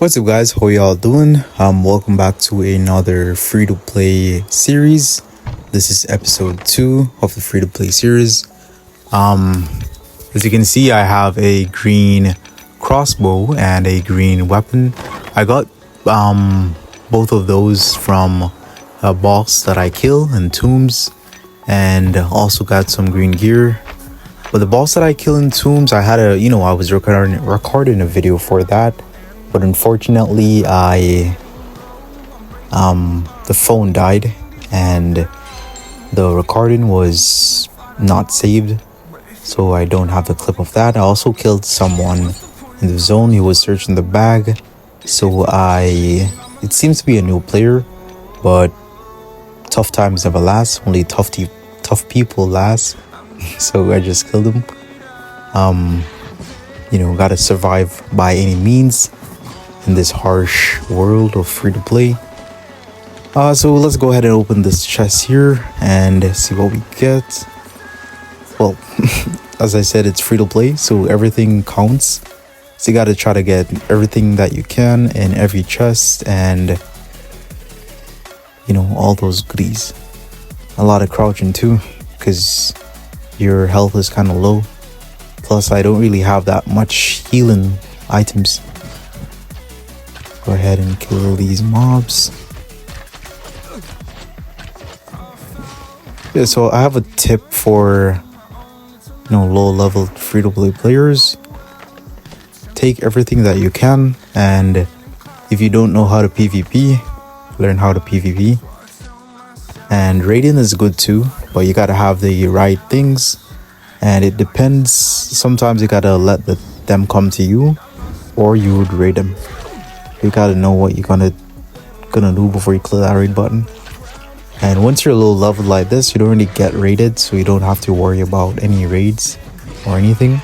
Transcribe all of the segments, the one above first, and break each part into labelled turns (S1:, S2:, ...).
S1: What's up guys, how y'all doing? Welcome back to another free-to-play series. This is episode 2 of the free-to-play series. As you can see, I have a green crossbow and a green weapon. I got both of those from a boss that I kill in Tombs, and also got some green gear. But the boss that I kill in Tombs, I was recording a video for that. But unfortunately, the phone died and the recording was not saved, so I don't have the clip of that. I also killed someone in the zone. He was searching the bag, so it seems to be a new player, but tough times never last. Only tough people last. So I just killed him. Gotta survive by any means in this harsh world of free-to-play. So let's go ahead and open this chest here and see what we get. Well, as I said, it's free-to-play, so everything counts. So you gotta try to get everything that you can in every chest, and all those goodies. A lot of crouching too, because your health is kind of low. Plus, I don't really have that much healing items. Go ahead and kill these mobs. Yeah, so I have a tip for low level free-to-play players. Take everything that you can, and if you don't know how to PvP, learn how to PvP. And raiding is good too, but you gotta have the right things, and it depends. Sometimes you gotta let them come to you, or you would raid them. You gotta know what you're gonna do before you click that raid button. And once you're low level like this, you don't really get raided, so you don't have to worry about any raids or anything.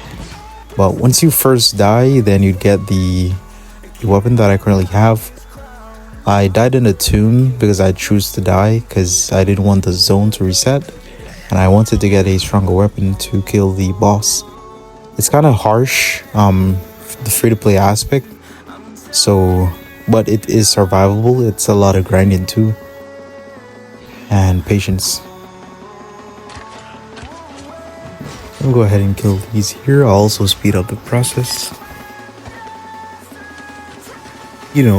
S1: But once you first die, then you'd get the weapon that I currently have. I died in a tomb because I chose to die because I didn't want the zone to reset, and I wanted to get a stronger weapon to kill the boss. It's kind of harsh, the free-to-play aspect. But it is survivable. It's a lot of grinding too, and patience. I'll go ahead and kill these here. I'll also speed up the process.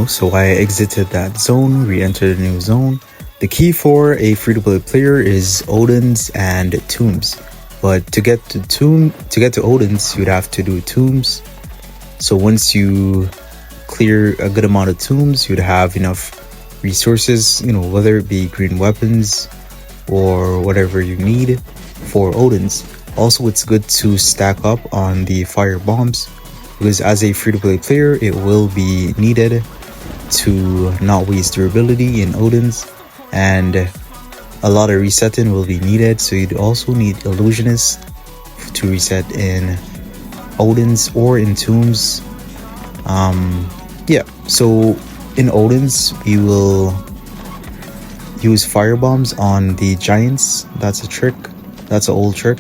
S1: So I exited that zone, re-entered a new zone. The key for a free-to-play player is Odin's and Tombs. But to get to Odin's, you'd have to do Tombs. So once you clear a good amount of tombs, you'd have enough resources, whether it be green weapons or whatever you need for Odin's. Also, it's good to stack up on the fire bombs, because as a free-to-play player, it will be needed to not waste durability in Odin's, and a lot of resetting will be needed. So you'd also need illusionists to reset in Odin's or in tombs. So in Odin's, you will use fire bombs on the giants. That's a trick. That's an old trick.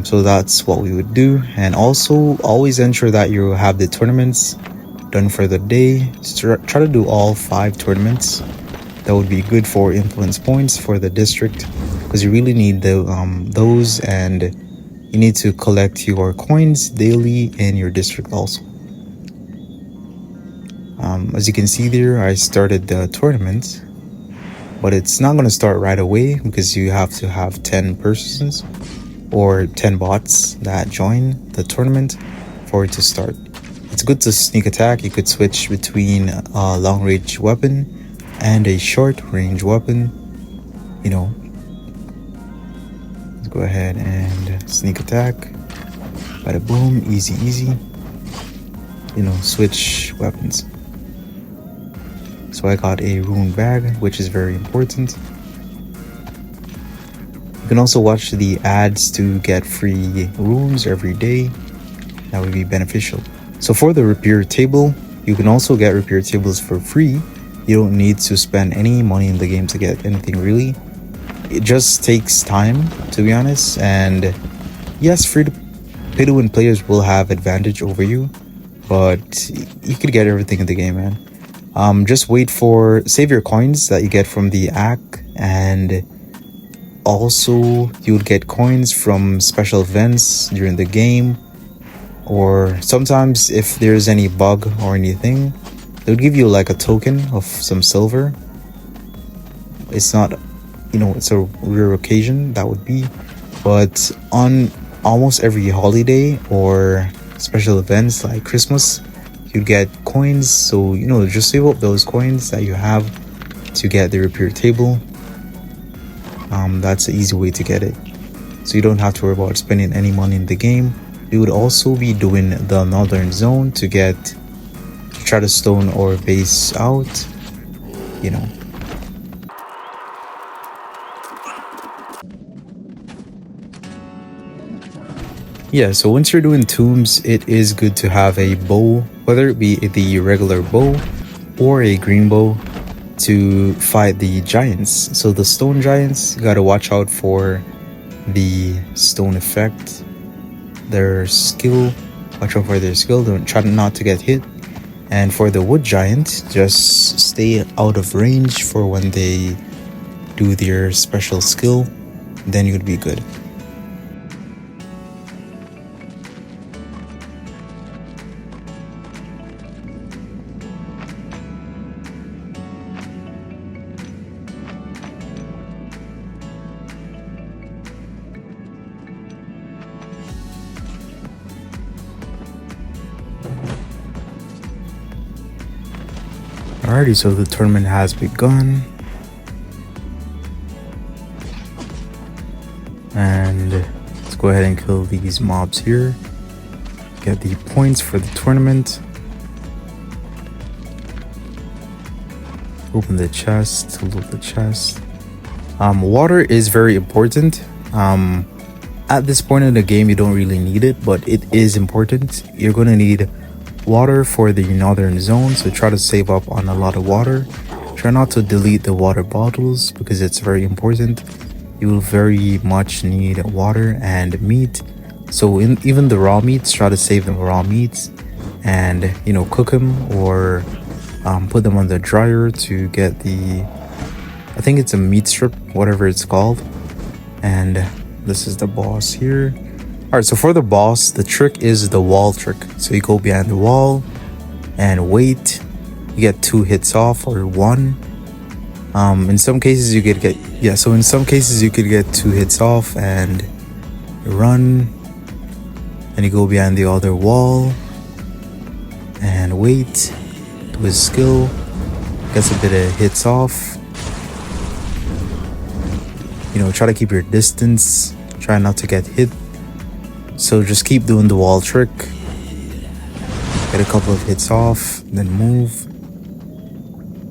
S1: So that's what we would do. And also always ensure that you have the tournaments done for the day. Try to do all 5 tournaments. That would be good for influence points for the district, because you really need those, and you need to collect your coins daily in your district also. As you can see there, I started the tournament, but it's not going to start right away because you have to have 10 persons or 10 bots that join the tournament for it to start. It's good to sneak attack. You could switch between a long range weapon and a short range weapon. Let's go ahead and sneak attack. Bada boom, easy. Switch weapons. So I got a rune bag, which is very important. You can also watch the ads to get free runes every day. That would be beneficial. So for the repair table, you can also get repair tables for free. You don't need to spend any money in the game to get anything really. It just takes time, to be honest. And yes, free to pay-to-win players will have advantage over you, but you could get everything in the game, man. Just wait for save your coins that you get from the act, and also you'll get coins from special events during the game, or sometimes if there's any bug or anything, they'll give you like a token of some silver. It's not, it's a rare occasion that would be, but on almost every holiday or special events like Christmas, you get coins. So just save up those coins that you have to get the repair table. That's the easy way to get it, so you don't have to worry about spending any money in the game. You would also be doing the northern zone to try to stone or base out, Yeah, so once you're doing tombs, it is good to have a bow, whether it be the regular bow or a green bow, to fight the giants. So the stone giants, you gotta watch out for the stone effect, their skill. Watch out for their skill, don't try not to get hit. And for the wood giant, just stay out of range for when they do their special skill, then you'd be good. Alrighty, so the tournament has begun. And let's go ahead and kill these mobs here. Get the points for the tournament. Open the chest to loot the chest. Water is very important. At this point in the game, you don't really need it, but it is important. You're gonna need water for the northern zone, so try to save up on a lot of water. Try not to delete the water bottles because it's very important. You will very much need water and meat. So even the raw meats, try to save the raw meats and cook them, or put them on the dryer to get the, I think it's a meat strip, whatever it's called. And this is the boss here. Alright, so for the boss, the trick is the wall trick. So you go behind the wall and wait. You get 2 hits off or 1. In some cases you could get, so in some cases you could get 2 hits off and run. And you go behind the other wall and wait. Do his skill. Gets a bit of hits off. Try to keep your distance. Try not to get hit. So just keep doing the wall trick. Get a couple of hits off, then move.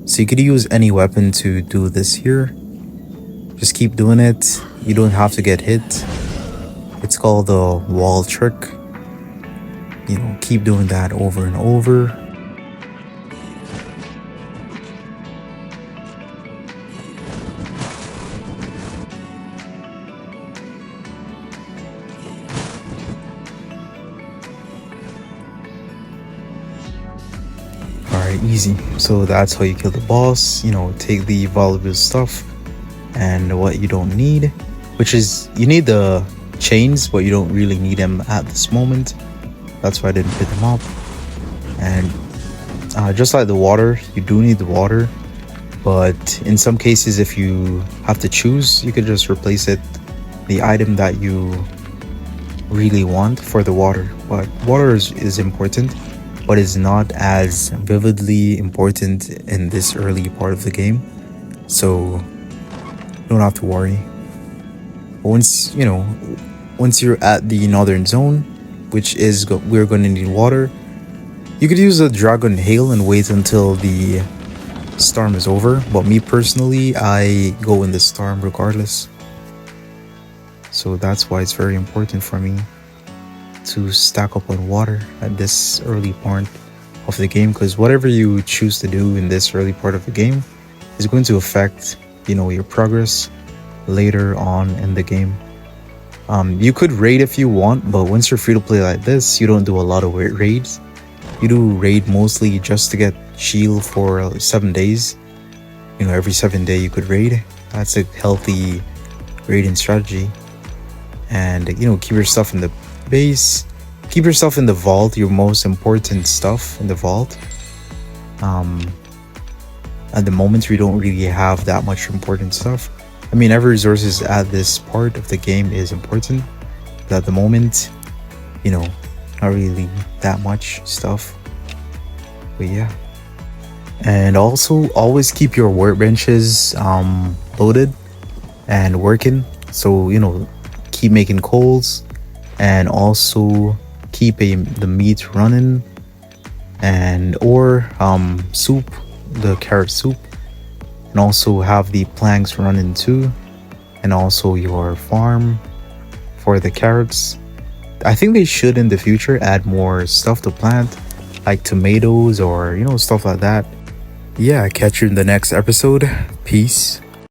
S1: So you could use any weapon to do this here. Just keep doing it. You don't have to get hit. It's called the wall trick. Keep doing that over and over. Easy. So that's how you kill the boss. Take the valuable stuff and what you don't need, which is you need the chains, but you don't really need them at this moment. That's why I didn't pick them up. And just like the water, you do need the water, but in some cases if you have to choose, you could just replace the item that you really want for the water. But water is important, but is not as vividly important in this early part of the game, so you don't have to worry. Once you're at the northern zone, which is we're going to need water, you could use a dragon hail and wait until the storm is over, but me personally, I go in the storm regardless. So that's why it's very important for me to stack up on water at this early part of the game, because whatever you choose to do in this early part of the game is going to affect your progress later on in the game. You could raid if you want, but once you're free to play like this, you don't do a lot of raids. You do raid mostly just to get shield for 7 days. You know, every 7 day you could raid. That's a healthy raiding strategy. And you know, keep your stuff in the base, keep your stuff in the vault, your most important stuff in the vault. At the moment we don't really have that much important stuff. I mean, every resources at this part of the game is important, but at the moment, you know, not really that much stuff. But yeah. And also always keep your workbenches loaded and working. So, you know, keep making coals, and also keep the meat running, and or soup, the carrot soup, and also have the planks running too, and also your farm for the carrots. I think they should in the future add more stuff to plant, like tomatoes or, you know, stuff like that. Yeah, catch you in the next episode. Peace.